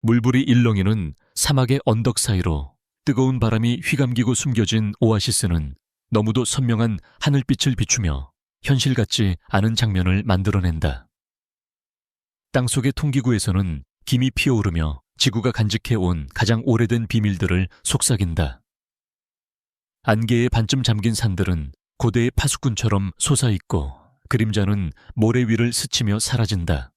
물부리 일렁이는 사막의 언덕 사이로 뜨거운 바람이 휘감기고 숨겨진 오아시스는 너무도 선명한 하늘빛을 비추며 현실 같지 않은 장면을 만들어낸다. 땅속의 통기구에서는 김이 피어오르며 지구가 간직해온 가장 오래된 비밀들을 속삭인다. 안개에 반쯤 잠긴 산들은 고대의 파수꾼처럼 솟아있고 그림자는 모래 위를 스치며 사라진다.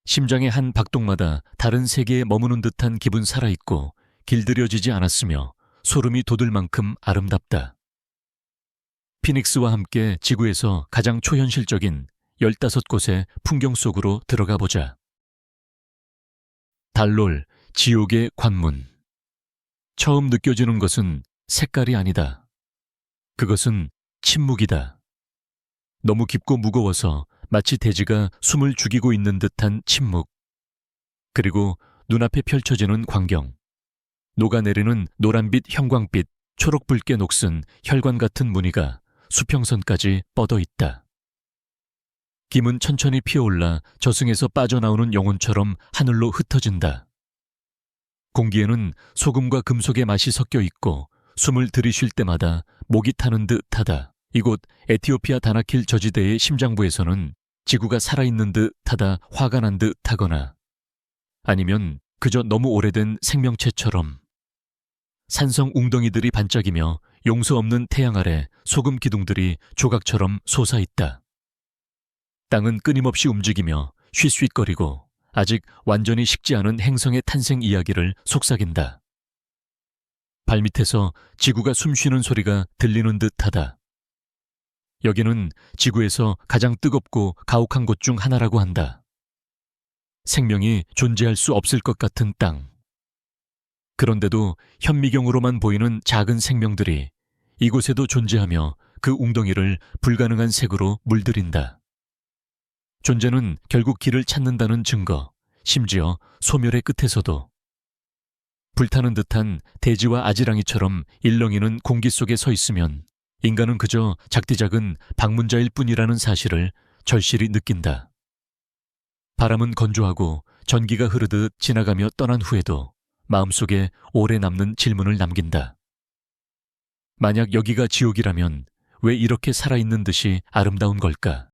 심장의 한 박동마다 다른 세계에 머무는 듯한 기분 살아있고 길들여지지 않았으며 소름이 돋을 만큼 아름답다. 피닉스와 함께 지구에서 가장 초현실적인 15곳의 풍경 속으로 들어가 보자. 달롤, 지옥의 관문. 처음 느껴지는 것은 색깔이 아니다. 그것은 침묵이다. 너무 깊고 무거워서 마치 대지가 숨을 죽이고 있는 듯한 침묵. 그리고 눈앞에 펼쳐지는 광경. 녹아내리는 노란빛 형광빛, 초록붉게 녹슨 혈관 같은 무늬가 수평선까지 뻗어 있다. 김은 천천히 피어올라 저승에서 빠져나오는 영혼처럼 하늘로 흩어진다. 공기에는 소금과 금속의 맛이 섞여 있고 숨을 들이쉴 때마다 목이 타는 듯 하다. 이곳 에티오피아 다나킬 저지대의 심장부에서는 지구가 살아있는 듯 하다, 화가 난 듯 하거나 아니면 그저 너무 오래된 생명체처럼. 산성 웅덩이들이 반짝이며 용서 없는 태양 아래 소금 기둥들이 조각처럼 솟아있다. 땅은 끊임없이 움직이며 휘쉿거리고 아직 완전히 식지 않은 행성의 탄생 이야기를 속삭인다. 발밑에서 지구가 숨쉬는 소리가 들리는 듯하다. 여기는 지구에서 가장 뜨겁고 가혹한 곳 중 하나라고 한다. 생명이 존재할 수 없을 것 같은 땅. 그런데도 현미경으로만 보이는 작은 생명들이 이곳에도 존재하며 그 웅덩이를 불가능한 색으로 물들인다. 존재는 결국 길을 찾는다는 증거, 심지어 소멸의 끝에서도. 불타는 듯한 대지와 아지랑이처럼 일렁이는 공기 속에 서 있으면 인간은 그저 작디작은 방문자일 뿐이라는 사실을 절실히 느낀다. 바람은 건조하고 전기가 흐르듯 지나가며 떠난 후에도 마음속에 오래 남는 질문을 남긴다. 만약 여기가 지옥이라면 왜 이렇게 살아있는 듯이 아름다운 걸까?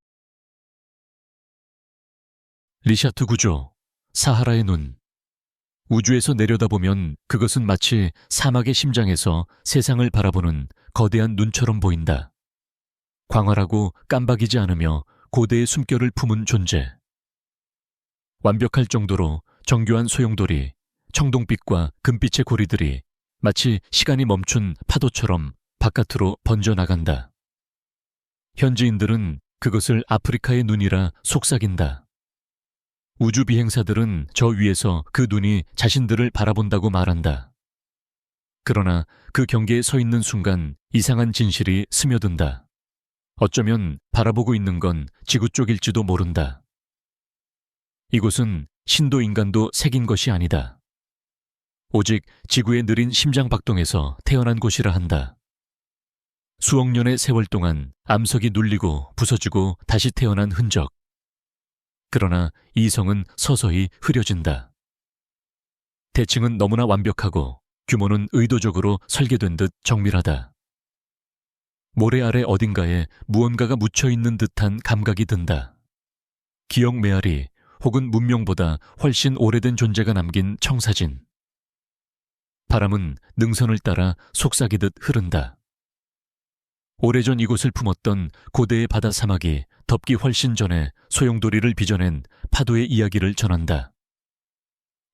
리샤트 구조, 사하라의 눈. 우주에서 내려다보면 그것은 마치 사막의 심장에서 세상을 바라보는 거대한 눈처럼 보인다. 광활하고 깜박이지 않으며 고대의 숨결을 품은 존재. 완벽할 정도로 정교한 소용돌이, 청동빛과 금빛의 고리들이 마치 시간이 멈춘 파도처럼 바깥으로 번져나간다. 현지인들은 그것을 아프리카의 눈이라 속삭인다. 우주 비행사들은 저 위에서 그 눈이 자신들을 바라본다고 말한다. 그러나 그 경계에 서 있는 순간 이상한 진실이 스며든다. 어쩌면 바라보고 있는 건 지구 쪽일지도 모른다. 이곳은 신도 인간도 새긴 것이 아니다. 오직 지구의 느린 심장 박동에서 태어난 곳이라 한다. 수억 년의 세월 동안 암석이 눌리고 부서지고 다시 태어난 흔적. 그러나 이 성은 서서히 흐려진다. 대칭은 너무나 완벽하고 규모는 의도적으로 설계된 듯 정밀하다. 모래 아래 어딘가에 무언가가 묻혀있는 듯한 감각이 든다. 기억 메아리 혹은 문명보다 훨씬 오래된 존재가 남긴 청사진. 바람은 능선을 따라 속삭이듯 흐른다. 오래전 이곳을 품었던 고대의 바다 사막이 덮기 훨씬 전에 소용돌이를 빚어낸 파도의 이야기를 전한다.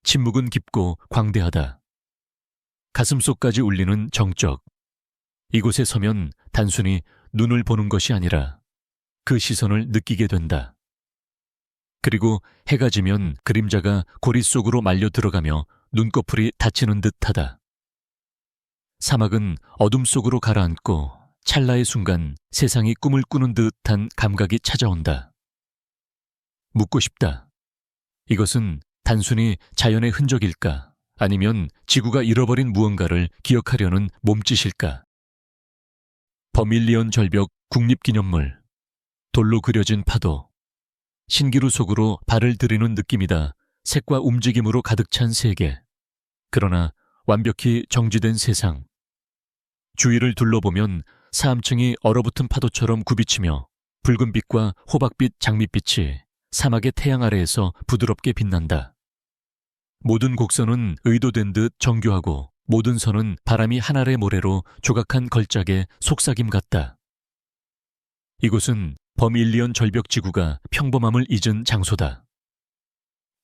침묵은 깊고 광대하다. 가슴속까지 울리는 정적. 이곳에 서면 단순히 눈을 보는 것이 아니라 그 시선을 느끼게 된다. 그리고 해가 지면 그림자가 고리 속으로 말려 들어가며 눈꺼풀이 닫히는 듯하다. 사막은 어둠 속으로 가라앉고 찰나의 순간 세상이 꿈을 꾸는 듯한 감각이 찾아온다. 묻고 싶다. 이것은 단순히 자연의 흔적일까? 아니면 지구가 잃어버린 무언가를 기억하려는 몸짓일까? 버밀리언 절벽 국립기념물. 돌로 그려진 파도. 신기루 속으로 발을 들이는 느낌이다. 색과 움직임으로 가득 찬 세계. 그러나 완벽히 정지된 세상. 주위를 둘러보면 사암층이 얼어붙은 파도처럼 굽이치며 붉은빛과 호박빛 장밋빛이 사막의 태양 아래에서 부드럽게 빛난다. 모든 곡선은 의도된 듯 정교하고 모든 선은 바람이 한 알의 모래로 조각한 걸작의 속삭임 같다. 이곳은 범일리언 절벽 지구가 평범함을 잊은 장소다.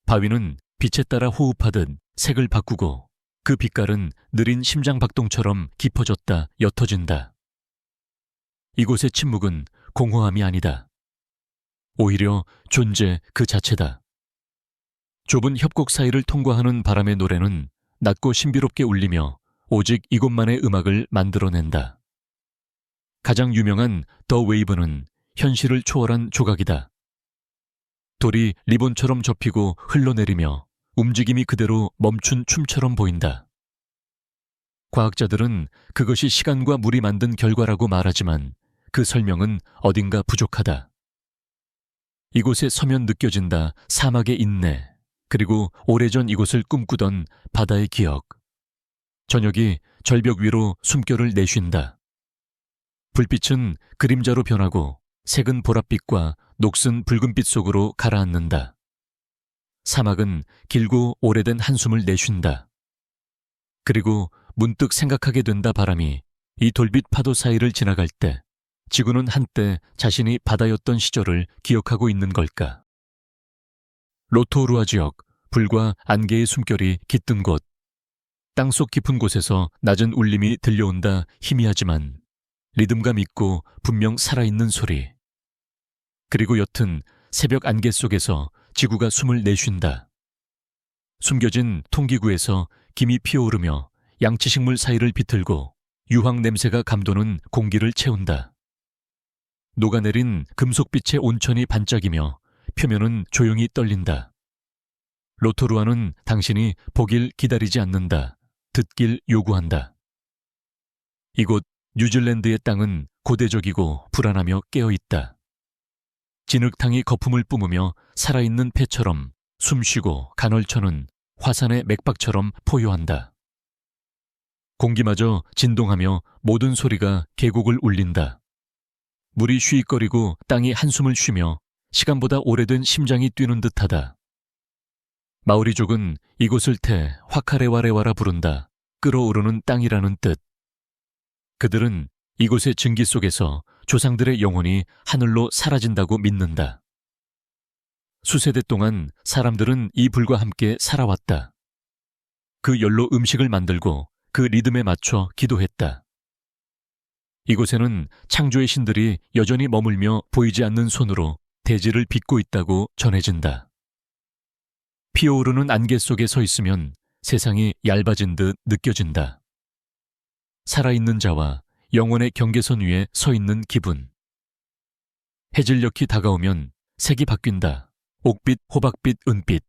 바위는 빛에 따라 호흡하듯 색을 바꾸고 그 빛깔은 느린 심장박동처럼 깊어졌다 옅어진다. 이곳의 침묵은 공허함이 아니다. 오히려 존재 그 자체다. 좁은 협곡 사이를 통과하는 바람의 노래는 낮고 신비롭게 울리며 오직 이곳만의 음악을 만들어낸다. 가장 유명한 더 웨이브는 현실을 초월한 조각이다. 돌이 리본처럼 접히고 흘러내리며 움직임이 그대로 멈춘 춤처럼 보인다. 과학자들은 그것이 시간과 물이 만든 결과라고 말하지만 그 설명은 어딘가 부족하다. 이곳에 서면 느껴진다 사막의 인내, 그리고 오래전 이곳을 꿈꾸던 바다의 기억. 저녁이 절벽 위로 숨결을 내쉰다. 불빛은 그림자로 변하고 색은 보랏빛과 녹슨 붉은빛 속으로 가라앉는다. 사막은 길고 오래된 한숨을 내쉰다. 그리고 문득 생각하게 된다. 바람이 이 돌빛 파도 사이를 지나갈 때 지구는 한때 자신이 바다였던 시절을 기억하고 있는 걸까? 로토루아 지역, 불과 안개의 숨결이 깃든 곳. 땅속 깊은 곳에서 낮은 울림이 들려온다. 희미하지만 리듬감 있고 분명 살아있는 소리. 그리고 옅은 새벽 안개 속에서 지구가 숨을 내쉰다. 숨겨진 통기구에서 김이 피어오르며 양치식물 사이를 비틀고 유황 냄새가 감도는 공기를 채운다. 녹아내린 금속빛의 온천이 반짝이며 표면은 조용히 떨린다. 로토루아는 당신이 보길 기다리지 않는다. 듣길 요구한다. 이곳 뉴질랜드의 땅은 고대적이고 불안하며 깨어있다. 진흙탕이 거품을 뿜으며 살아있는 폐처럼 숨쉬고 간헐천은 화산의 맥박처럼 포효한다. 공기마저 진동하며 모든 소리가 계곡을 울린다. 물이 쉬익거리고 땅이 한숨을 쉬며 시간보다 오래된 심장이 뛰는 듯하다. 마오리족은 이곳을 태 화카레와레와라 부른다. 끓어오르는 땅이라는 뜻. 그들은 이곳의 증기 속에서 조상들의 영혼이 하늘로 사라진다고 믿는다. 수세대 동안 사람들은 이 불과 함께 살아왔다. 그 열로 음식을 만들고 그 리듬에 맞춰 기도했다. 이곳에는 창조의 신들이 여전히 머물며 보이지 않는 손으로 대지를 빚고 있다고 전해진다. 피어오르는 안개 속에 서 있으면 세상이 얇아진 듯 느껴진다. 살아있는 자와 영혼의 경계선 위에 서 있는 기분. 해질녘이 다가오면 색이 바뀐다. 옥빛, 호박빛, 은빛.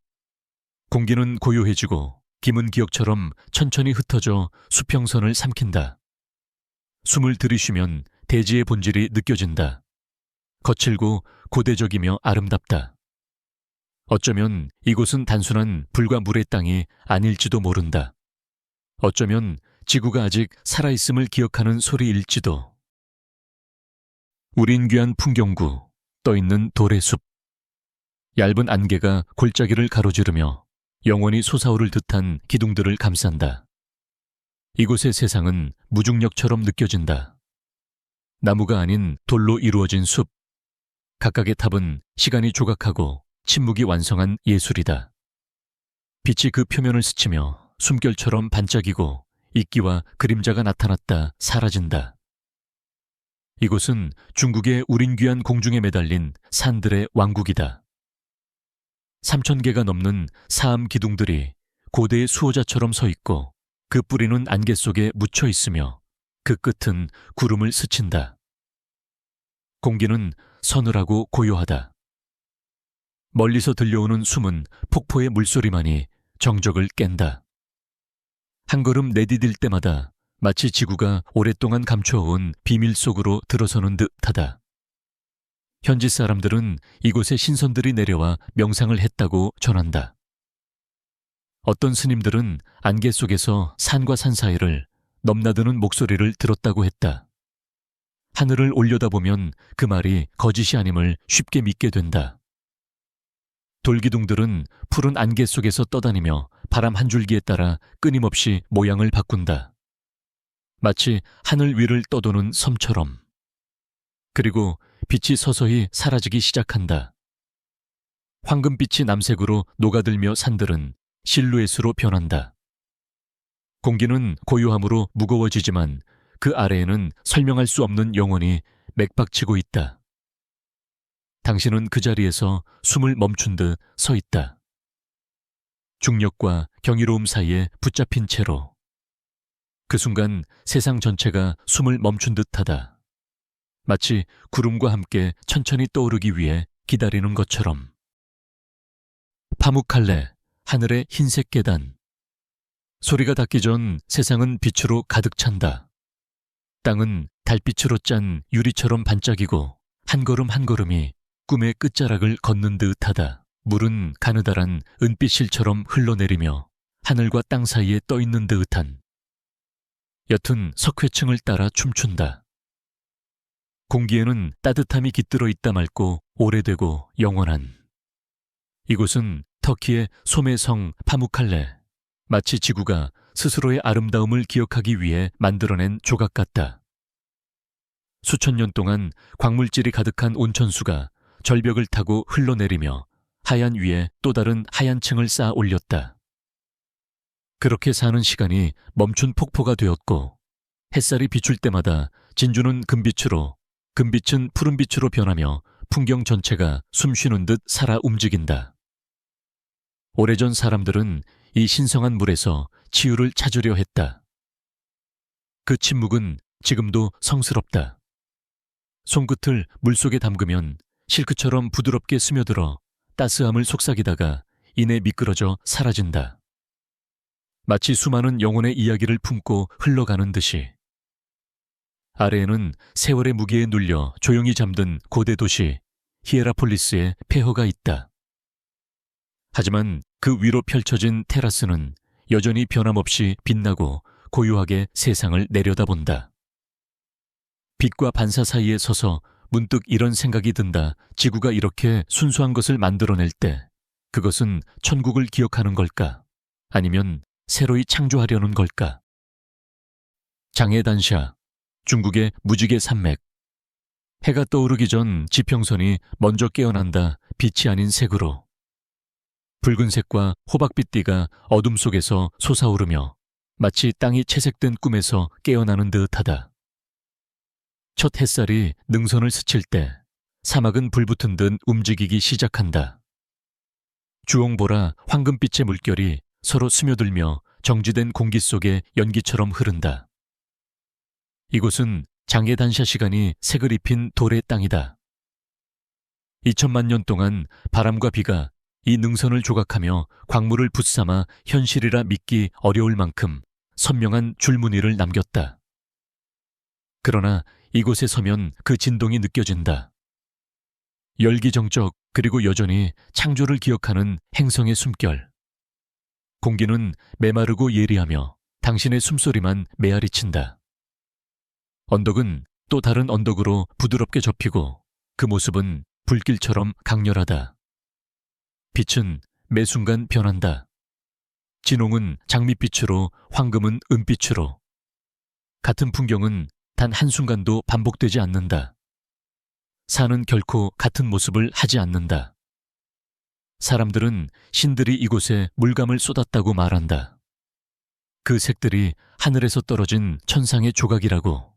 공기는 고요해지고 김은 기억처럼 천천히 흩어져 수평선을 삼킨다. 숨을 들이쉬면 대지의 본질이 느껴진다. 거칠고 고대적이며 아름답다. 어쩌면 이곳은 단순한 불과 물의 땅이 아닐지도 모른다. 어쩌면 지구가 아직 살아있음을 기억하는 소리일지도. 우린 귀한 풍경구, 떠있는 돌의 숲. 얇은 안개가 골짜기를 가로지르며 영원히 솟아오를 듯한 기둥들을 감싼다. 이곳의 세상은 무중력처럼 느껴진다. 나무가 아닌 돌로 이루어진 숲. 각각의 탑은 시간이 조각하고 침묵이 완성한 예술이다. 빛이 그 표면을 스치며 숨결처럼 반짝이고 이끼와 그림자가 나타났다 사라진다. 이곳은 중국의 우린 귀한 공중에 매달린 산들의 왕국이다. 3,000개가 넘는 사암 기둥들이 고대의 수호자처럼 서 있고 그 뿌리는 안개 속에 묻혀 있으며 그 끝은 구름을 스친다. 공기는 서늘하고 고요하다. 멀리서 들려오는 숨은 폭포의 물소리만이 정적을 깬다. 한 걸음 내디딜 때마다 마치 지구가 오랫동안 감춰온 비밀 속으로 들어서는 듯하다. 현지 사람들은 이곳에 신선들이 내려와 명상을 했다고 전한다. 어떤 스님들은 안개 속에서 산과 산 사이를 넘나드는 목소리를 들었다고 했다. 하늘을 올려다보면 그 말이 거짓이 아님을 쉽게 믿게 된다. 돌기둥들은 푸른 안개 속에서 떠다니며 바람 한 줄기에 따라 끊임없이 모양을 바꾼다. 마치 하늘 위를 떠도는 섬처럼. 그리고 빛이 서서히 사라지기 시작한다. 황금빛이 남색으로 녹아들며 산들은 실루엣으로 변한다. 공기는 고요함으로 무거워지지만 그 아래에는 설명할 수 없는 영혼이 맥박치고 있다. 당신은 그 자리에서 숨을 멈춘 듯 서 있다. 중력과 경이로움 사이에 붙잡힌 채로. 그 순간 세상 전체가 숨을 멈춘 듯하다. 마치 구름과 함께 천천히 떠오르기 위해 기다리는 것처럼. 파묵칼레, 하늘의 흰색 계단. 소리가 닿기 전 세상은 빛으로 가득 찬다. 땅은 달빛으로 짠 유리처럼 반짝이고 한 걸음 한 걸음이 꿈의 끝자락을 걷는 듯하다. 물은 가느다란 은빛 실처럼 흘러내리며 하늘과 땅 사이에 떠있는 듯한 옅은 석회층을 따라 춤춘다. 공기에는 따뜻함이 깃들어 있다 말고 오래되고 영원한. 이곳은 터키의 소매성 파묵칼레. 마치 지구가 스스로의 아름다움을 기억하기 위해 만들어낸 조각 같다. 수천 년 동안 광물질이 가득한 온천수가 절벽을 타고 흘러내리며 하얀 위에 또 다른 하얀 층을 쌓아 올렸다. 그렇게 사는 시간이 멈춘 폭포가 되었고 햇살이 비출 때마다 진주는 금빛으로, 금빛은 푸른빛으로 변하며 풍경 전체가 숨쉬는 듯 살아 움직인다. 오래전 사람들은 이 신성한 물에서 치유를 찾으려 했다. 그 침묵은 지금도 성스럽다. 손끝을 물속에 담그면 실크처럼 부드럽게 스며들어 따스함을 속삭이다가 이내 미끄러져 사라진다. 마치 수많은 영혼의 이야기를 품고 흘러가는 듯이. 아래에는 세월의 무게에 눌려 조용히 잠든 고대 도시 히에라폴리스의 폐허가 있다. 하지만 그 위로 펼쳐진 테라스는 여전히 변함없이 빛나고 고요하게 세상을 내려다본다. 빛과 반사 사이에 서서 문득 이런 생각이 든다. 지구가 이렇게 순수한 것을 만들어낼 때 그것은 천국을 기억하는 걸까? 아니면 새로이 창조하려는 걸까? 장해단샤, 중국의 무지개 산맥. 해가 떠오르기 전 지평선이 먼저 깨어난다. 빛이 아닌 색으로. 붉은색과 호박빛띠가 어둠 속에서 솟아오르며 마치 땅이 채색된 꿈에서 깨어나는 듯하다. 첫 햇살이 능선을 스칠 때 사막은 불붙은 듯 움직이기 시작한다. 주홍보라 황금빛의 물결이 서로 스며들며 정지된 공기 속에 연기처럼 흐른다. 이곳은 장해단샤 시간이 색을 입힌 돌의 땅이다. 2000만 년 동안 바람과 비가 이 능선을 조각하며 광물을 붙삼아 현실이라 믿기 어려울 만큼 선명한 줄무늬를 남겼다. 그러나 이곳에 서면 그 진동이 느껴진다. 열기정적 그리고 여전히 창조를 기억하는 행성의 숨결. 공기는 메마르고 예리하며 당신의 숨소리만 메아리친다. 언덕은 또 다른 언덕으로 부드럽게 접히고 그 모습은 불길처럼 강렬하다. 빛은 매 순간 변한다. 진홍은 장밋빛으로, 황금은 은빛으로. 같은 풍경은 단 한순간도 반복되지 않는다. 산은 결코 같은 모습을 하지 않는다. 사람들은 신들이 이곳에 물감을 쏟았다고 말한다. 그 색들이 하늘에서 떨어진 천상의 조각이라고.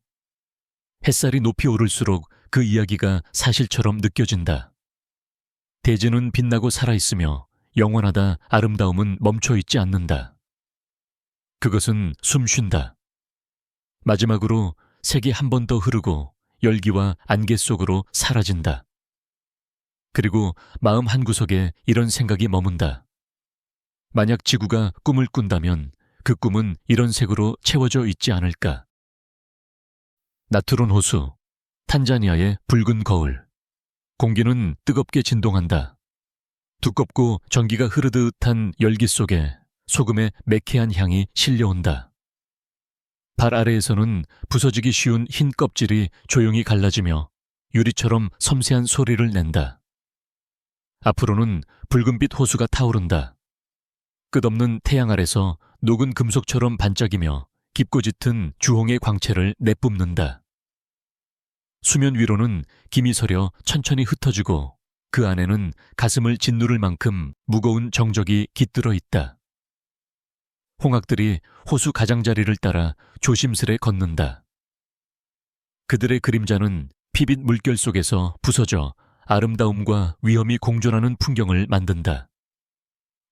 햇살이 높이 오를수록 그 이야기가 사실처럼 느껴진다. 대지는 빛나고 살아있으며 영원하다. 아름다움은 멈춰있지 않는다. 그것은 숨 쉰다. 마지막으로 색이 한 번 더 흐르고 열기와 안개 속으로 사라진다. 그리고 마음 한구석에 이런 생각이 머문다. 만약 지구가 꿈을 꾼다면 그 꿈은 이런 색으로 채워져 있지 않을까. 나트론 호수, 탄자니아의 붉은 거울. 공기는 뜨겁게 진동한다. 두껍고 전기가 흐르듯한 열기 속에 소금의 매캐한 향이 실려온다. 발 아래에서는 부서지기 쉬운 흰 껍질이 조용히 갈라지며 유리처럼 섬세한 소리를 낸다. 앞으로는 붉은빛 호수가 타오른다. 끝없는 태양 아래서 녹은 금속처럼 반짝이며 깊고 짙은 주홍의 광채를 내뿜는다. 수면 위로는 김이 서려 천천히 흩어지고 그 안에는 가슴을 짓누를 만큼 무거운 정적이 깃들어 있다. 홍학들이 호수 가장자리를 따라 조심스레 걷는다. 그들의 그림자는 피빛 물결 속에서 부서져 아름다움과 위험이 공존하는 풍경을 만든다.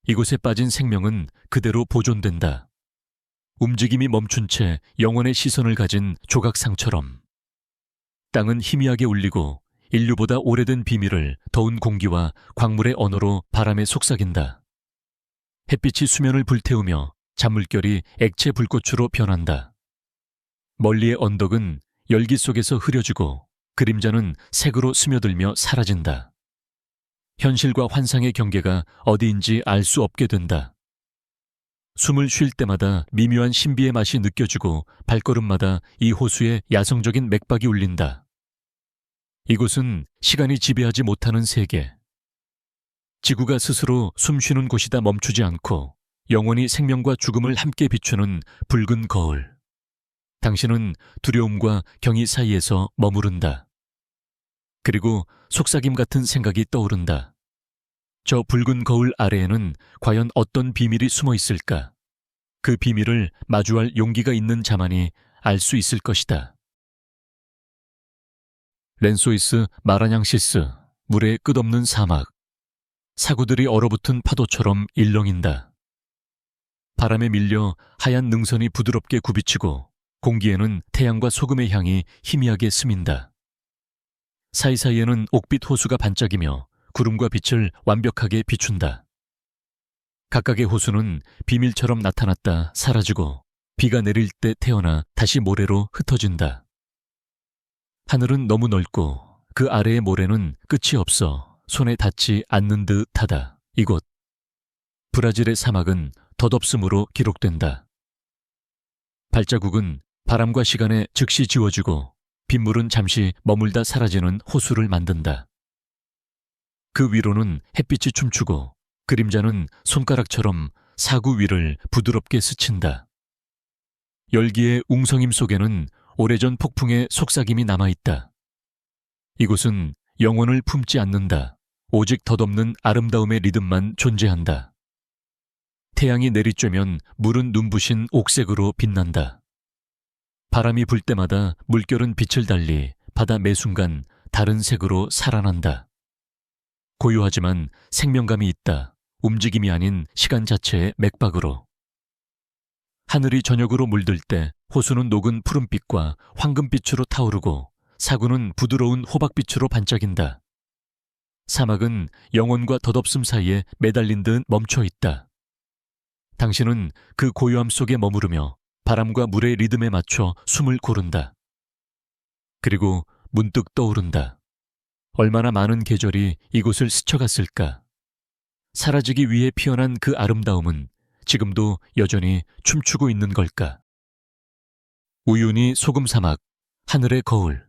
이곳에 빠진 생명은 그대로 보존된다. 움직임이 멈춘 채 영원의 시선을 가진 조각상처럼. 땅은 희미하게 울리고 인류보다 오래된 비밀을 더운 공기와 광물의 언어로 바람에 속삭인다. 햇빛이 수면을 불태우며 잔물결이 액체 불꽃으로 변한다. 멀리의 언덕은 열기 속에서 흐려지고 그림자는 색으로 스며들며 사라진다. 현실과 환상의 경계가 어디인지 알 수 없게 된다. 숨을 쉴 때마다 미묘한 신비의 맛이 느껴지고 발걸음마다 이 호수에 야성적인 맥박이 울린다. 이곳은 시간이 지배하지 못하는 세계. 지구가 스스로 숨쉬는 곳이다 멈추지 않고 영원히 생명과 죽음을 함께 비추는 붉은 거울. 당신은 두려움과 경의 사이에서 머무른다. 그리고 속삭임 같은 생각이 떠오른다. 저 붉은 거울 아래에는 과연 어떤 비밀이 숨어 있을까? 그 비밀을 마주할 용기가 있는 자만이 알 수 있을 것이다. 렌소이스 마라냥시스, 물의 끝없는 사막. 사구들이 얼어붙은 파도처럼 일렁인다. 바람에 밀려 하얀 능선이 부드럽게 굽이치고 공기에는 태양과 소금의 향이 희미하게 스민다. 사이사이에는 옥빛 호수가 반짝이며 구름과 빛을 완벽하게 비춘다. 각각의 호수는 비밀처럼 나타났다 사라지고 비가 내릴 때 태어나 다시 모래로 흩어진다. 하늘은 너무 넓고 그 아래의 모래는 끝이 없어 손에 닿지 않는 듯하다. 이곳 브라질의 사막은 덧없음으로 기록된다. 발자국은 바람과 시간에 즉시 지워지고 빗물은 잠시 머물다 사라지는 호수를 만든다. 그 위로는 햇빛이 춤추고 그림자는 손가락처럼 사구 위를 부드럽게 스친다. 열기의 웅성임 속에는 오래전 폭풍의 속삭임이 남아있다. 이곳은 영혼을 품지 않는다. 오직 덧없는 아름다움의 리듬만 존재한다. 태양이 내리쬐면 물은 눈부신 옥색으로 빛난다. 바람이 불 때마다 물결은 빛을 달리 바다 매 순간 다른 색으로 살아난다. 고요하지만 생명감이 있다. 움직임이 아닌 시간 자체의 맥박으로. 하늘이 저녁으로 물들 때 호수는 녹은 푸른빛과 황금빛으로 타오르고 사구는 부드러운 호박빛으로 반짝인다. 사막은 영혼과 덧없음 사이에 매달린 듯 멈춰 있다. 당신은 그 고요함 속에 머무르며 바람과 물의 리듬에 맞춰 숨을 고른다. 그리고 문득 떠오른다. 얼마나 많은 계절이 이곳을 스쳐갔을까. 사라지기 위해 피어난 그 아름다움은 지금도 여전히 춤추고 있는 걸까. 우유니 소금 사막, 하늘의 거울.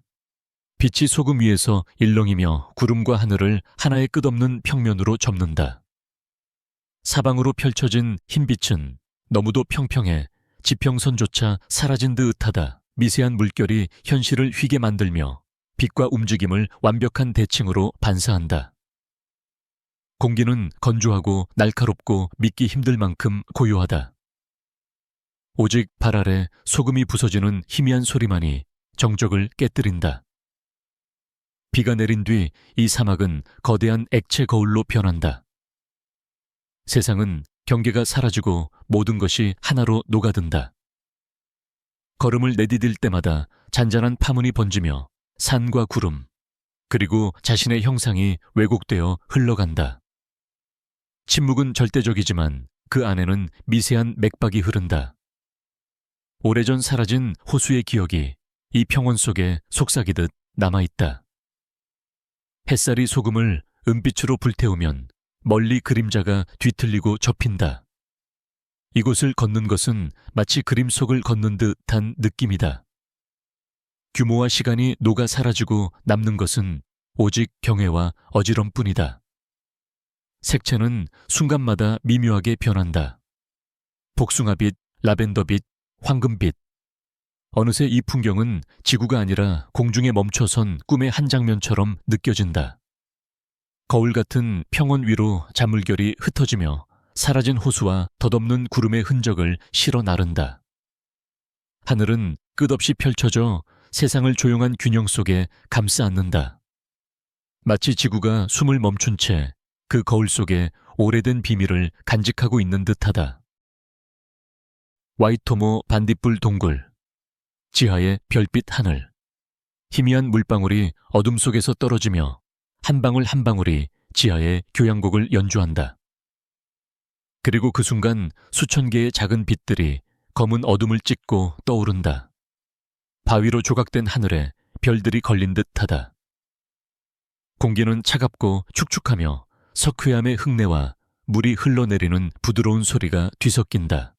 빛이 소금 위에서 일렁이며 구름과 하늘을 하나의 끝없는 평면으로 접는다. 사방으로 펼쳐진 흰빛은 너무도 평평해 지평선조차 사라진 듯하다. 미세한 물결이 현실을 휘게 만들며 빛과 움직임을 완벽한 대칭으로 반사한다. 공기는 건조하고 날카롭고 믿기 힘들 만큼 고요하다. 오직 발 아래 소금이 부서지는 희미한 소리만이 정적을 깨뜨린다. 비가 내린 뒤 이 사막은 거대한 액체 거울로 변한다. 세상은 경계가 사라지고 모든 것이 하나로 녹아든다. 걸음을 내디딜 때마다 잔잔한 파문이 번지며 산과 구름, 그리고 자신의 형상이 왜곡되어 흘러간다. 침묵은 절대적이지만 그 안에는 미세한 맥박이 흐른다. 오래전 사라진 호수의 기억이 이 평원 속에 속삭이듯 남아있다. 햇살이 소금을 은빛으로 불태우면 멀리 그림자가 뒤틀리고 접힌다. 이곳을 걷는 것은 마치 그림 속을 걷는 듯한 느낌이다. 규모와 시간이 녹아 사라지고 남는 것은 오직 경외와 어지럼뿐이다. 색채는 순간마다 미묘하게 변한다. 복숭아빛, 라벤더빛, 황금빛. 어느새 이 풍경은 지구가 아니라 공중에 멈춰선 꿈의 한 장면처럼 느껴진다. 거울 같은 평원 위로 잔물결이 흩어지며 사라진 호수와 덧없는 구름의 흔적을 실어 나른다. 하늘은 끝없이 펼쳐져 세상을 조용한 균형 속에 감싸 안는다. 마치 지구가 숨을 멈춘 채 그 거울 속에 오래된 비밀을 간직하고 있는 듯하다. 와이토모 반딧불 동굴, 지하의 별빛 하늘, 희미한 물방울이 어둠 속에서 떨어지며 한 방울 한 방울이 지하의 교향곡을 연주한다. 그리고 그 순간 수천 개의 작은 빛들이 검은 어둠을 찢고 떠오른다. 바위로 조각된 하늘에 별들이 걸린 듯하다. 공기는 차갑고 축축하며 석회암의 흙내와 물이 흘러내리는 부드러운 소리가 뒤섞인다.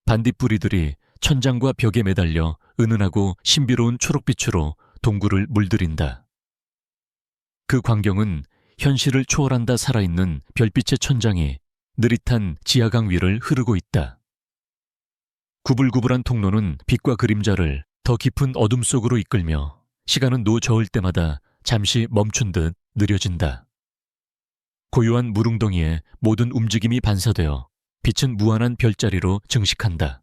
반딧불이들이 천장과 벽에 매달려 은은하고 신비로운 초록빛으로 동굴을 물들인다. 그 광경은 현실을 초월한다 살아있는 별빛의 천장이 느릿한 지하강 위를 흐르고 있다. 구불구불한 통로는 빛과 그림자를 더 깊은 어둠 속으로 이끌며 시간은 노저을 때마다 잠시 멈춘 듯 느려진다. 고요한 물웅덩이에 모든 움직임이 반사되어 빛은 무한한 별자리로 증식한다.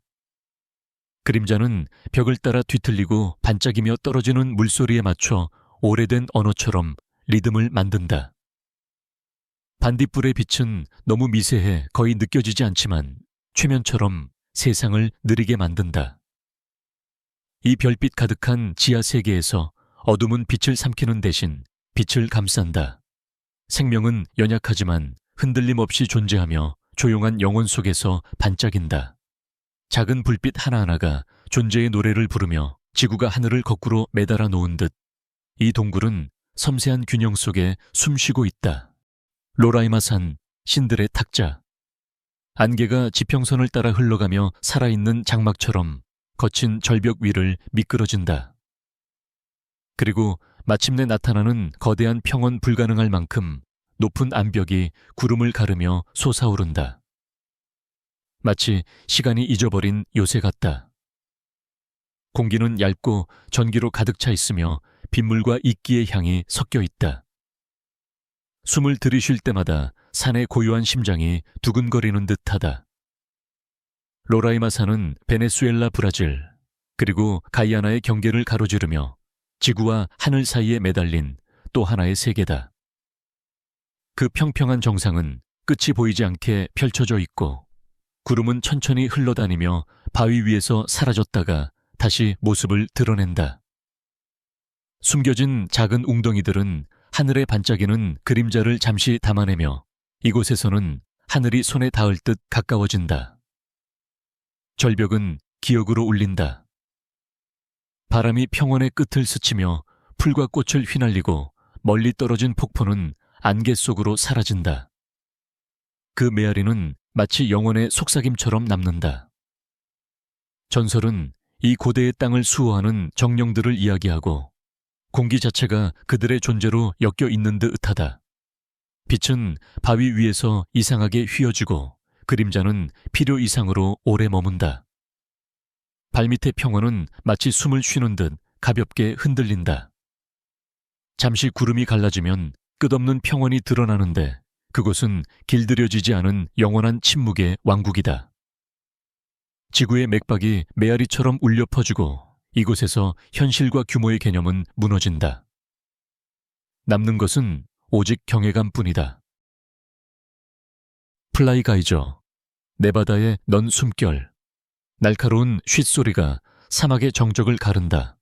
그림자는 벽을 따라 뒤틀리고 반짝이며 떨어지는 물소리에 맞춰 오래된 언어처럼 리듬을 만든다. 반딧불의 빛은 너무 미세해 거의 느껴지지 않지만 최면처럼 세상을 느리게 만든다. 이 별빛 가득한 지하 세계에서 어둠은 빛을 삼키는 대신 빛을 감싼다. 생명은 연약하지만 흔들림 없이 존재하며 조용한 영혼 속에서 반짝인다. 작은 불빛 하나하나가 존재의 노래를 부르며 지구가 하늘을 거꾸로 매달아 놓은 듯 이 동굴은 섬세한 균형 속에 숨쉬고 있다. 로라이마산, 신들의 탁자. 안개가 지평선을 따라 흘러가며 살아있는 장막처럼 거친 절벽 위를 미끄러진다. 그리고 마침내 나타나는 거대한 평원 불가능할 만큼 높은 암벽이 구름을 가르며 솟아오른다. 마치 시간이 잊어버린 요새 같다. 공기는 얇고 전기로 가득 차 있으며 빗물과 이끼의 향이 섞여 있다. 숨을 들이쉴 때마다 산의 고요한 심장이 두근거리는 듯하다. 로라이마산은 베네수엘라, 브라질, 그리고 가이아나의 경계를 가로지르며 지구와 하늘 사이에 매달린 또 하나의 세계다. 그 평평한 정상은 끝이 보이지 않게 펼쳐져 있고 구름은 천천히 흘러다니며 바위 위에서 사라졌다가 다시 모습을 드러낸다. 숨겨진 작은 웅덩이들은 하늘에 반짝이는 그림자를 잠시 담아내며 이곳에서는 하늘이 손에 닿을 듯 가까워진다. 절벽은 기억으로 울린다. 바람이 평원의 끝을 스치며 풀과 꽃을 휘날리고 멀리 떨어진 폭포는 안개 속으로 사라진다. 그 메아리는 마치 영혼의 속삭임처럼 남는다. 전설은 이 고대의 땅을 수호하는 정령들을 이야기하고 공기 자체가 그들의 존재로 엮여 있는 듯하다. 빛은 바위 위에서 이상하게 휘어지고 그림자는 필요 이상으로 오래 머문다. 발밑의 평원은 마치 숨을 쉬는 듯 가볍게 흔들린다. 잠시 구름이 갈라지면 끝없는 평원이 드러나는데 그곳은 길들여지지 않은 영원한 침묵의 왕국이다. 지구의 맥박이 메아리처럼 울려 퍼지고 이곳에서 현실과 규모의 개념은 무너진다. 남는 것은 오직 경외감뿐이다. 플라이가이저, 네바다의 넌 숨결. 날카로운 쉿소리가 사막의 정적을 가른다.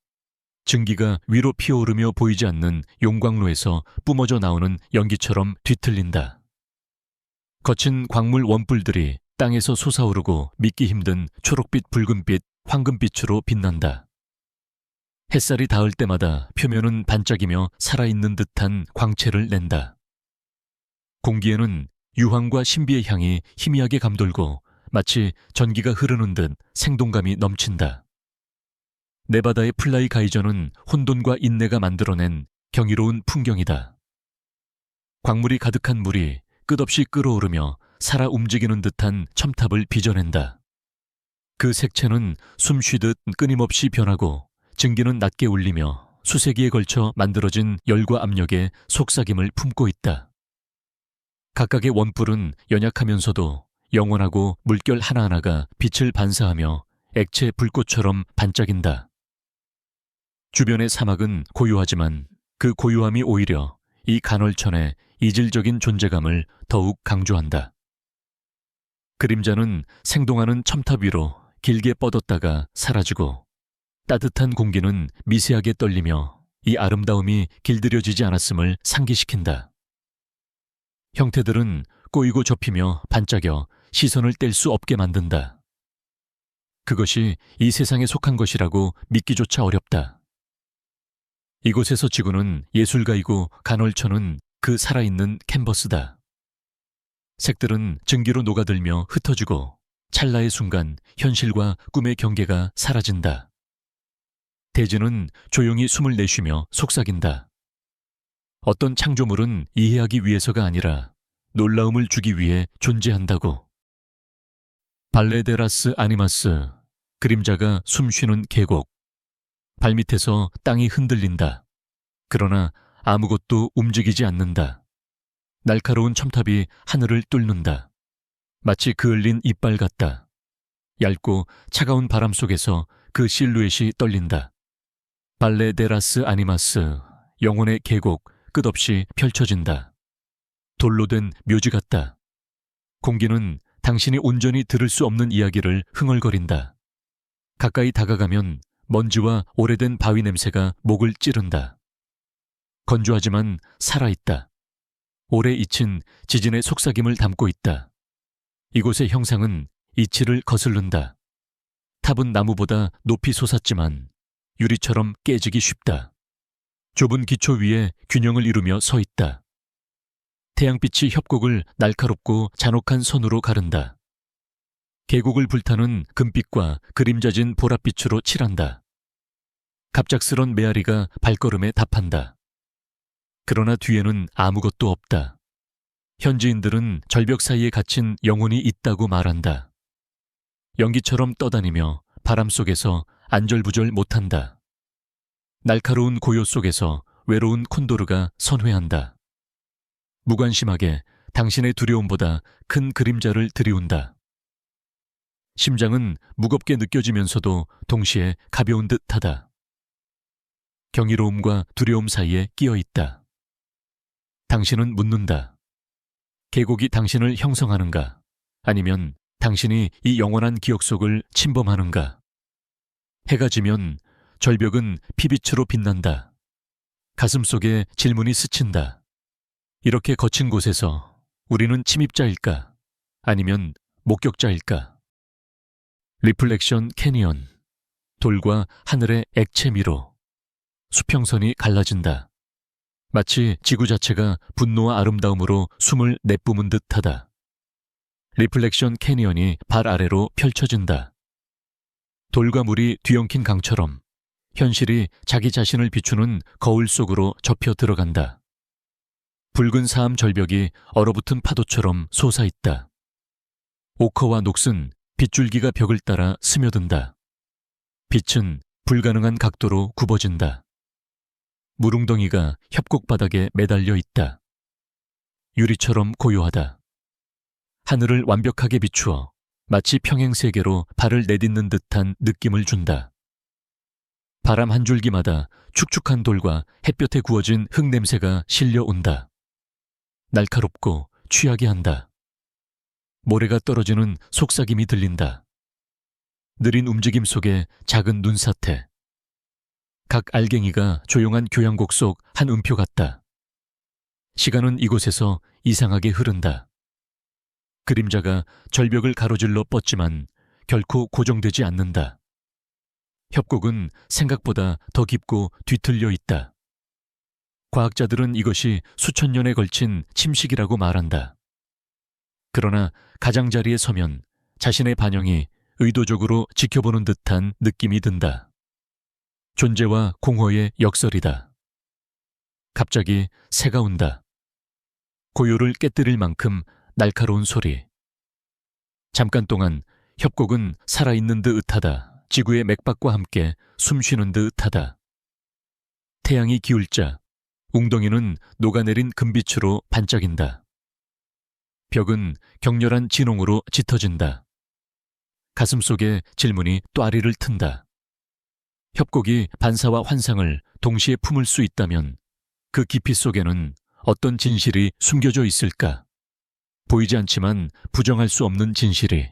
증기가 위로 피어오르며 보이지 않는 용광로에서 뿜어져 나오는 연기처럼 뒤틀린다. 거친 광물 원뿔들이 땅에서 솟아오르고 믿기 힘든 초록빛, 붉은빛, 황금빛으로 빛난다. 햇살이 닿을 때마다 표면은 반짝이며 살아있는 듯한 광채를 낸다. 공기에는 유황과 신비의 향이 희미하게 감돌고 마치 전기가 흐르는 듯 생동감이 넘친다. 네바다의 플라이 가이저는 혼돈과 인내가 만들어낸 경이로운 풍경이다. 광물이 가득한 물이 끝없이 끓어오르며 살아 움직이는 듯한 첨탑을 빚어낸다. 그 색채는 숨쉬듯 끊임없이 변하고 증기는 낮게 울리며 수세기에 걸쳐 만들어진 열과 압력에 속삭임을 품고 있다. 각각의 원뿔은 연약하면서도 영원하고 물결 하나하나가 빛을 반사하며 액체 불꽃처럼 반짝인다. 주변의 사막은 고요하지만 그 고요함이 오히려 이 간헐천의 이질적인 존재감을 더욱 강조한다. 그림자는 생동하는 첨탑 위로 길게 뻗었다가 사라지고 따뜻한 공기는 미세하게 떨리며 이 아름다움이 길들여지지 않았음을 상기시킨다. 형태들은 꼬이고 접히며 반짝여 시선을 뗄 수 없게 만든다. 그것이 이 세상에 속한 것이라고 믿기조차 어렵다. 이곳에서 지구는 예술가이고 간헐천은 그 살아있는 캔버스다. 색들은 증기로 녹아들며 흩어지고 찰나의 순간 현실과 꿈의 경계가 사라진다. 대지는 조용히 숨을 내쉬며 속삭인다. 어떤 창조물은 이해하기 위해서가 아니라 놀라움을 주기 위해 존재한다고. 발레데라스 아니마스, 그림자가 숨쉬는 계곡. 발밑에서 땅이 흔들린다. 그러나 아무것도 움직이지 않는다. 날카로운 첨탑이 하늘을 뚫는다. 마치 그을린 이빨 같다. 얇고 차가운 바람 속에서 그 실루엣이 떨린다. 발레데라스 아니마스, 영혼의 계곡 끝없이 펼쳐진다. 돌로 된 묘지 같다. 공기는 당신이 온전히 들을 수 없는 이야기를 흥얼거린다. 가까이 다가가면 먼지와 오래된 바위 냄새가 목을 찌른다. 건조하지만 살아있다. 오래 잊힌 지진의 속삭임을 담고 있다. 이곳의 형상은 이치를 거슬른다. 탑은 나무보다 높이 솟았지만 유리처럼 깨지기 쉽다. 좁은 기초 위에 균형을 이루며 서 있다. 태양빛이 협곡을 날카롭고 잔혹한 선으로 가른다. 계곡을 불타는 금빛과 그림자진 보랏빛으로 칠한다. 갑작스런 메아리가 발걸음에 답한다. 그러나 뒤에는 아무것도 없다. 현지인들은 절벽 사이에 갇힌 영혼이 있다고 말한다. 연기처럼 떠다니며 바람 속에서 안절부절 못한다. 날카로운 고요 속에서 외로운 콘도르가 선회한다. 무관심하게 당신의 두려움보다 큰 그림자를 들이운다. 심장은 무겁게 느껴지면서도 동시에 가벼운 듯하다. 경이로움과 두려움 사이에 끼어 있다. 당신은 묻는다. 계곡이 당신을 형성하는가? 아니면 당신이 이 영원한 기억 속을 침범하는가? 해가 지면 절벽은 피빛으로 빛난다. 가슴 속에 질문이 스친다. 이렇게 거친 곳에서 우리는 침입자일까? 아니면 목격자일까? 리플렉션 캐니언. 돌과 하늘의 액체 미로. 수평선이 갈라진다. 마치 지구 자체가 분노와 아름다움으로 숨을 내뿜은 듯하다. 리플렉션 캐니언이 발 아래로 펼쳐진다. 돌과 물이 뒤엉킨 강처럼 현실이 자기 자신을 비추는 거울 속으로 접혀 들어간다. 붉은 사암 절벽이 얼어붙은 파도처럼 솟아있다. 오커와 녹슨 빗줄기가 벽을 따라 스며든다. 빛은 불가능한 각도로 굽어진다. 무릉덩이가 협곡 바닥에 매달려 있다. 유리처럼 고요하다. 하늘을 완벽하게 비추어 마치 평행세계로 발을 내딛는 듯한 느낌을 준다. 바람 한 줄기마다 축축한 돌과 햇볕에 구워진 흙냄새가 실려온다. 날카롭고 취하게 한다. 모래가 떨어지는 속삭임이 들린다. 느린 움직임 속에 작은 눈사태. 각 알갱이가 조용한 교향곡 속 한 음표 같다. 시간은 이곳에서 이상하게 흐른다. 그림자가 절벽을 가로질러 뻗지만 결코 고정되지 않는다. 협곡은 생각보다 더 깊고 뒤틀려 있다. 과학자들은 이것이 수천 년에 걸친 침식이라고 말한다. 그러나 가장자리에 서면 자신의 반영이 의도적으로 지켜보는 듯한 느낌이 든다. 존재와 공허의 역설이다. 갑자기 새가 운다. 고요를 깨뜨릴 만큼 날카로운 소리. 잠깐 동안 협곡은 살아있는 듯하다. 지구의 맥박과 함께 숨쉬는 듯하다. 태양이 기울자 웅덩이는 녹아내린 금빛으로 반짝인다. 벽은 격렬한 진홍으로 짙어진다. 가슴속에 질문이 또아리를 튼다. 협곡이 반사와 환상을 동시에 품을 수 있다면 그 깊이 속에는 어떤 진실이 숨겨져 있을까? 보이지 않지만 부정할 수 없는 진실이.